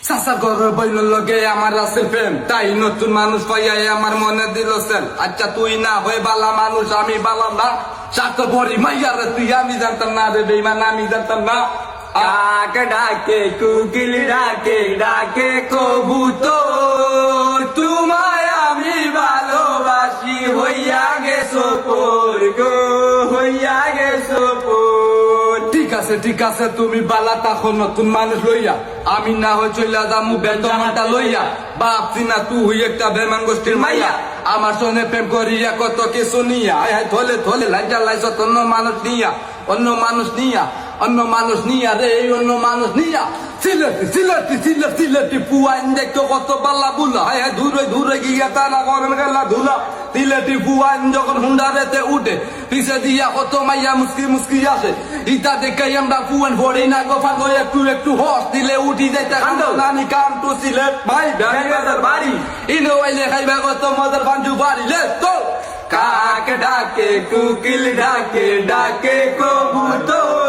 চাচার ঘরের বইলের লগে আমার আছে প্রেম, তাই নতুন মানুষ পাইয়া আমার মনে দিল সেল। আচ্ছা তুই না হয়ে বালা মানুষ, আমি বালা না। স্বার্থ বড়ি মাইয়ার তুই, আমি জানতাম না রে বেইমান, আমি জানতাম না। কাক ডাকে কুকিল ডাকে ডাকে কবুতর, তোমায় আমি ভালোবাসি, হইয়া গেছো পর গো, হইয়া গেছো পর। ঠিক আছে তুমি বালা তাকো নতুন মানুষ লইয়া, আমি না হয় চইলা যামু বেতনটা লইয়া। ভাবছি না তুই একটা বেমান গোষ্ঠীর মাইয়া, আমার সঙ্গে প্রেম করিয়া কত কিছু নিয়া। থলে থলে লাইটা লাইছ অন্য মানুষ নিয়া, অন্য মানুষ নিয়া, অন্য মানুষ নিয়া রে, অন্য মানুষ নিয়া। সিলেটি পুয়াইন দেখতো কত বাল্লা বুলা, দূরে গিয়া তারা করেন গেলা ধুলা। সিলেটি পুয়াইন যখন হুন্ডারেতে উঠে, পিছে দিয়া কত মাইয়া মুসকি আসে। ইটা দেখে আমরা পুয়ান ভরি না গোফান গো, একটু হস দিলে উঠি যাইতে নানি কাম টু সিলেট ভাই বাড়ি ইনো আইলে খাইবা কত মজার পাঞ্জু বাড়ি লে তো। কাক ডাকে কুকিল ডাকে ডাকে কবুতর,